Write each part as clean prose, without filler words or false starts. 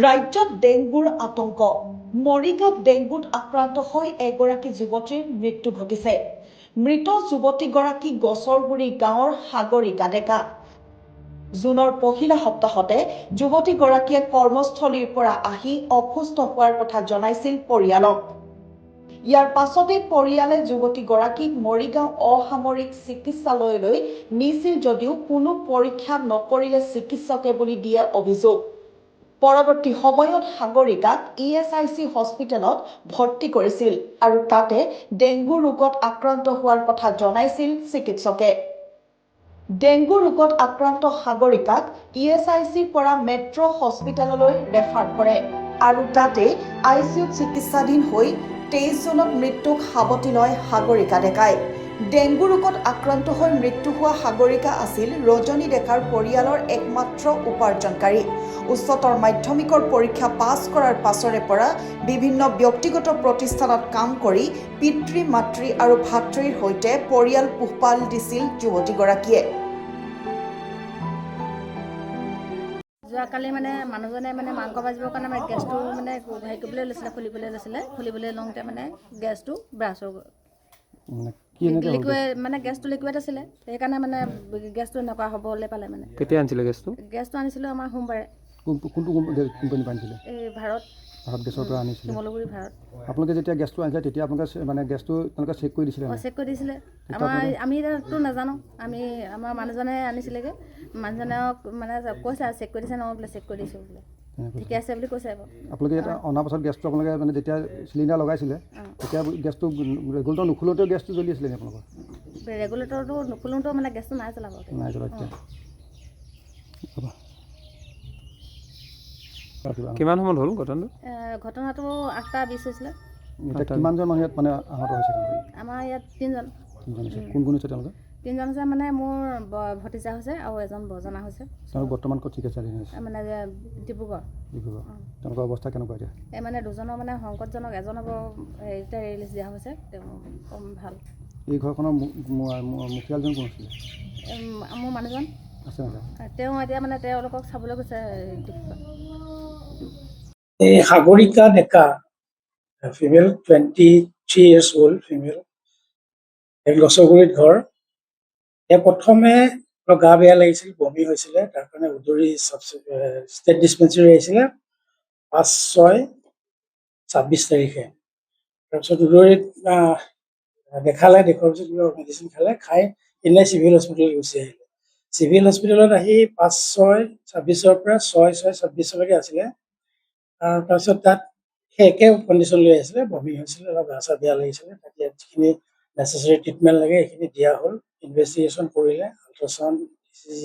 ৰাজ্যত ডেংগুৰ আতংক। মৰিগাঁৱত ডেংগুত আক্ৰান্ত হৈ এগৰাকী যুৱতীৰ মৃত্যু ঘটিছে। মৃত যুৱতীগৰাকী গছৰগুৰি গাঁৱৰ সাগৰিকা ডেকা। জুনৰ পহিলা সপ্তাহতে যুৱতীগৰাকীয়ে কৰ্মস্থলীৰ পৰা আহি অসুস্থ হোৱাৰ কথা জনাইছিল পৰিয়ালক। ইয়াৰ পাছতে পৰিয়ালে যুৱতীগৰাকীক মৰিগাঁও অসামৰিক চিকিৎসালয়লৈ নিছিল যদিও কোনো পৰীক্ষা নকৰিলে চিকিৎসকে বুলি দিয়ে অভিযোগ। পৰৱৰ্তী সময়ত সাগৰিকাক ESIC হস্পিটেলত ভৰ্তি কৰিছিল আৰু তাতে ডেংগু ৰোগত আক্ৰান্ত হোৱাৰ কথা জনাইছিল চিকিৎসকে। ডেংগু ৰোগত আক্ৰান্ত সাগৰিকাক ESICৰ পৰা মেট্ৰ' হস্পিটেললৈ ৰেফাৰ কৰে আৰু তাতে ICUত চিকিৎসাধীন হৈ 23 জুনত মৃত্যুক সাৱটি লয় সাগৰিকা ডেকাই। ডেংগু ৰোগত আক্ৰান্ত হৈ মৃত্যু হোৱা সাগৰিকা আছিল ৰজনী ডেকাৰ পৰিয়ালৰ একমাত্ৰ উপাৰ্জনকাৰী। উচ্চতৰ মাধ্যমিকৰ পৰীক্ষা পাছ কৰাৰ পাছৰে পৰা বিভিন্ন ব্যক্তিগত প্ৰতিষ্ঠানত কাম কৰি পিতৃ মাতৃ আৰু ভাতৃৰ সৈতে পৰিয়াল পোহপাল দিছিল যুৱতীগৰাকীয়ে। যোৱাকালি মানে মানুহজনে মাংস ভাজিবৰ কাৰণে গেছটো হেৰি কৰিবলৈ লৈছিলে, খুলিবলৈ লওঁতে গেছটো ব্ৰাছ হৈ গ'ল। গেছটো লিকুইড আছিলে, সেইকাৰণে গেছটো এনেকুৱা হ'বলৈ পালে। কেতিয়া আনিছিলে গেছটো আনিছিলোঁ আমাৰ সোমবাৰে। কোনটো কোম্পানী আনিছিলে? এই ভাৰত গেছৰ পৰা আনিছিলে। শিমলুগুৰি ভাৰত। আপোনালোকে যেতিয়া গেছটো আনিছিলে তেতিয়া আপোনালোকে গেছটো তেওঁলোকে চেক কৰি দিছিলে? চেক কৰি দিছিলে। আমিতো নাজানো, আমাৰ মানুহজনে আনিছিলেগৈ। মানুহজনক কৈছে আৰু চেক কৰি দিছে, নহয় বোলে চেক কৰি দিছোঁ বোলে, ঠিকে আছে বুলি কৈছে। আপোনালোকে এতিয়া অনাৰ পাছত গেছটো আপোনালোকে যেতিয়া চিলিণ্ডাৰ লগাইছিলে তেতিয়া গেছটো ৰেগুলেটৰ নুখোলোতেও গেছটো জ্বলি আছিলে নে আপোনালোকৰ? ৰেগুলেটৰটো নুখোলোতেও গেছটো নাই জ্বলাব। এতিয়া কিমান সময় হ'ল ঘটনাটো 8:20 হৈছিলে। কিমানজন মানুহ ইয়াত আহত হৈছে? আমাৰ ইয়াত 3জন। কোন কোন হৈছে তেওঁলোকে? 3জন হৈছে মোৰ ভতিজা হৈছে আৰু এজন বজনা হৈছে। বৰ্তমান ক'ত চিকিৎসা ডিব্ৰুগড়। তেওঁলোকৰ অৱস্থা কেনেকুৱা এতিয়া? এই দুজনৰ সংকটজনক, এজনৰ হেৰিতে ৰিলিজ দিয়া হৈছে, তেওঁ ভাল। এই ঘৰখনৰ মুখিয়ালজন কোন আছিলে? মোৰ মানুহজন আছে। তেওঁ এতিয়া তেওঁলোকক চাবলৈ গৈছে। এই সাগৰিকা ডেকা, ফিমেল, 23 years old ফিমেল, গছৰগুৰিত ঘৰ। প্ৰথমে গা বেয়া লাগিছিল, বমি হৈছিলে, তাৰ কাৰণে উদৰি ষ্টেট ডিছপেঞ্চেৰী আহিছিলে 5/6/26 তাৰিখে। তাৰপিছত উদৰিত দেখালে, দেখুৱাৰ পিছত কিবা মেডিচিন খাই এনে চিভিল হস্পিটেলত গুচি আহিলে। চিভিল হস্পিটেলত আহি 5/6/26 পৰা 6/6/26 আছিলে। তাৰপিছত তাত সেই একে কণ্ডিশ্যন লৈ আহিছিলে, বমি হৈছিলে, অলপ গা চা বেয়া লাগিছিলে। তাত যিখিনি নেচেচাৰী ট্ৰিটমেণ্ট লাগে সেইখিনি দিয়া হ'ল। ইনভেষ্টিগেশ্যন কৰিলে, আল্ট্ৰাচাউণ্ড, ECG,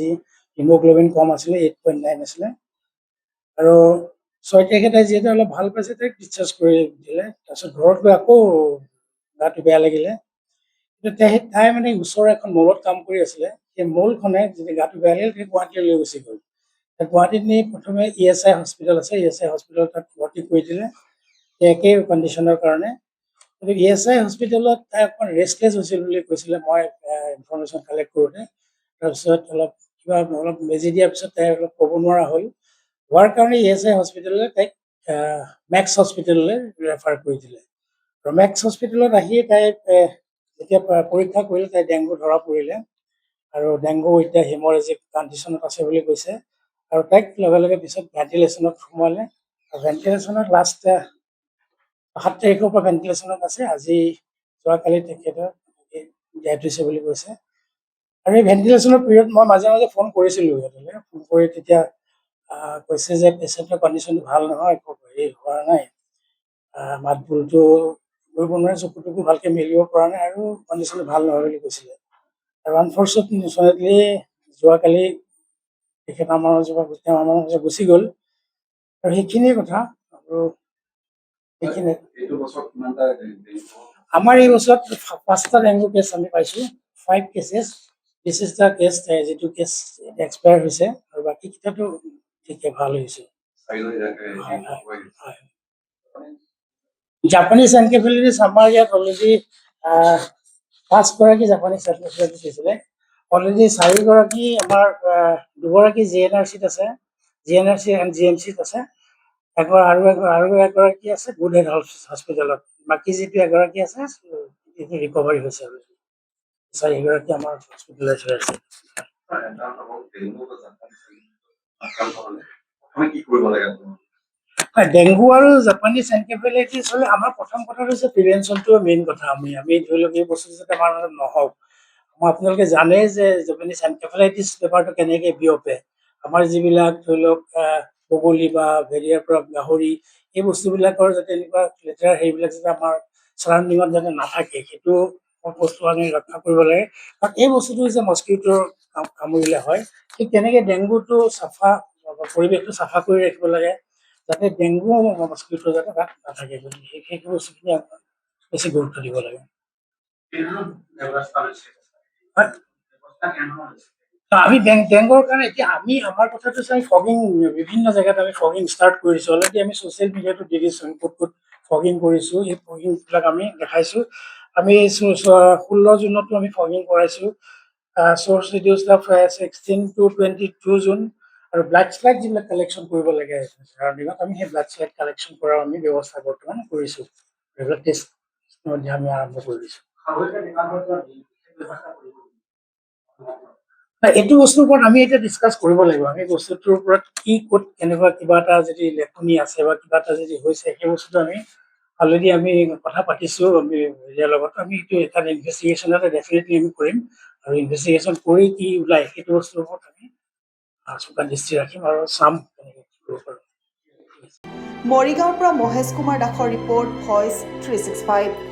হিমোগ্ল'বিন কম আছিলে, 8.9 আছিলে। আৰু 6 তাৰিখে তাই যিহেতু অলপ ভাল পাইছে, তাইক ডিছচাৰ্জ কৰি দিলে। তাৰপিছত ঘৰত গৈ আকৌ গাটো বেয়া লাগিলে। কিন্তু তাই ওচৰৰ এখন মলত কাম কৰি আছিলে, সেই মলখনে যেতিয়া গাটো বেয়া লাগিল তাই গুৱাহাটীলৈ লৈ গুচি গ'ল। গুৱাহাটীত নি প্ৰথমে ESI হস্পিটেল আছে, ESI হস্পিটেলত তাত ভৰ্তি কৰি দিলে একেই কণ্ডিশ্যনৰ কাৰণে। কিন্তু ESI হস্পিটেলত তাই অকণমান ৰেষ্টলেছ হৈছিল বুলি কৈছিলে, মই ইনফৰ্মেশ্যন কালেক্ট কৰোঁতে। তাৰপিছত অলপ বেজি দিয়াৰ পিছত তাই অলপ ক'ব নোৱাৰা হ'ল। হোৱাৰ কাৰণে ESI হস্পিটেললৈ তাইক মেক্স হস্পিটেললৈ ৰেফাৰ কৰি দিলে। আৰু মেক্স হস্পিটেলত আহি তাই যেতিয়া পৰীক্ষা কৰিলে, তাই ডেংগু ধৰা পৰিলে আৰু ডেংগু এতিয়া হিমৰেজিক কণ্ডিশ্যনত আছে বুলি কৈছে। আৰু তাইক লগে লগে পিছত ভেণ্টিলেশ্যনত সোমালে। আৰু ভেণ্টিলেশ্যনত লাষ্ট 7 তাৰিখৰ পৰা ভেণ্টিলেশ্যনত আছে। আজি যোৱাকালি তেখেতৰ ডেথ হৈছে বুলি কৈছে। আৰু এই ভেণ্টিলেশ্যনৰ পিৰিয়ড মই মাজে মাজে ফোন কৰিছিলোঁ সিহঁতলৈ। ফোন কৰি তেতিয়া কৈছে যে পেচেণ্টৰ কণ্ডিশ্যনটো ভাল নহয়, একো হেৰি হোৱা নাই, মাত বোলটো কৰিব নোৱাৰে, চকুটোকো ভালকৈ মেলিব পৰা নাই আৰু কণ্ডিশ্যনটো ভাল নহয় বুলি কৈছিলে। আৰু আনফৰ্চুনেটলি যোৱাকালি তেখেত আমাৰ মাজত গুচি গ'ল। আৰু সেইখিনিয়ে কথা। আৰু সেইখিনি আমাৰ এই বছৰত 5টা ডেংগু কেছ আমি পাইছোঁ, 5 cases. This is the case যিটো কেছ এক্সপায়াৰ হৈছে, আৰু বাকী কেইটাতো ঠিকে ভাল হৈছে। জাপানীজ এনকেফেলাইটিছ আমাৰ ইয়াত অলৰেডি 5গৰাকী জাপানীজ এনকেফেলাইটিছ হৈছিলে। অলৰেডি 4গৰাকী আমাৰ 2গৰাকী GNRCত আছে, GNRC এণ্ড GMCত আছে, আৰু এগৰাকী আছে গুড হেল্থ হস্পিটেলত, বাকী যিটো এগৰাকী আছে এইটো ৰিকভাৰী হৈছে আৰু চাৰিগৰাকী আমাৰ হস্পিটেলাইজ হৈ আছে। ডেংগু আৰু জাপানীজ এনকেফেলাইটিছ হ'লে আমাৰ প্ৰথম কথাটো হৈছে প্ৰিভেনশ্যনটো মেইন কথা। আমি ধৰি লওক এই বস্তুটো যাতে আমাৰ মাজত নহওক। আপোনালোকে জানে যে জাপানীজ এনকেফেলাইটিছ বেমাৰটো কেনেকৈ বিয়পে। আমাৰ যিবিলাক ধৰি লওক বগলী বা ভেৰিয়াৰ পৰা গাহৰি, এই বস্তুবিলাকৰ যাতে এনেকুৱা লেতেৰা সেইবিলাক যাতে আমাৰ চাৰাউণ্ডিঙত যাতে নাথাকে, সেইটো বস্তু আমি ৰক্ষা কৰিব লাগে। কাৰণ এই বস্তুটো যে মস্কিউটোৰ কামুৰিলে হয়, ঠিক তেনেকৈ ডেংগুটো পৰিৱেশটো চাফা কৰি ৰাখিব লাগে, যাতে ডেংগু মস্কিউটো যাতে তাত নাথাকে। সেইটো বস্তুখিনি আমাৰ বেছি গুৰুত্ব দিব লাগে। আমি ডেংগুৰ কাৰণে এতিয়া আমাৰ কথাটো হৈছে আমি ফগিং, বিভিন্ন জেগাত আমি ফগিং ষ্টাৰ্ট কৰিছো। অলৰেডি আমি ছ'চিয়েল মিডিয়াটো দি দিছোঁ, ক'ত ক'ত ফগিং কৰিছোঁ, এই ফগিংবিলাক আমি দেখাইছোঁ। আমি 16 জুনতো আমি ফগিং কৰাইছোঁ। Source reduce the 16 to 22 June. আৰু ব্লাড শ্লাইড যিবিলাক কালেকশ্যন কৰিব লাগে চাৰাউণ্ডিঙত, আমি সেই ব্লাড শ্লাইড কালেকশ্যন কৰাৰ আমি ব্যৱস্থা বৰ্তমান কৰিছোঁ। এইবিলাক টেষ্ট আমি আৰম্ভ কৰি দিছোঁ। এইটো বস্তুৰ ওপৰত আমি এতিয়া ডিছকাছ কৰিব লাগিব। আমি বস্তুটোৰ ওপৰত ক'ত কেনেকুৱা কিবা এটা যদি লেখনি আছে বা কিবা এটা যদি হৈছে, সেই বস্তুটো আমি অলৰেডি আমি কথা পাতিছোঁ আমি ইয়াৰ লগত। আমি এইটো এটা ইনভেষ্টিগেশ্যন এটা ডেফিনেটলি আমি কৰিম, আৰু ইনভেষ্টিগেশ্যন কৰি কি ওলাই সেইটো বস্তুৰ ওপৰত আমি চোকা দৃষ্টি ৰাখিম আৰু চাম কেনেকৈ কি কৰিব পাৰোঁ। মৰিগাঁৱৰ পৰা মহেশ কুমাৰ দাসৰ ৰিপৰ্ট, ভইচ 365।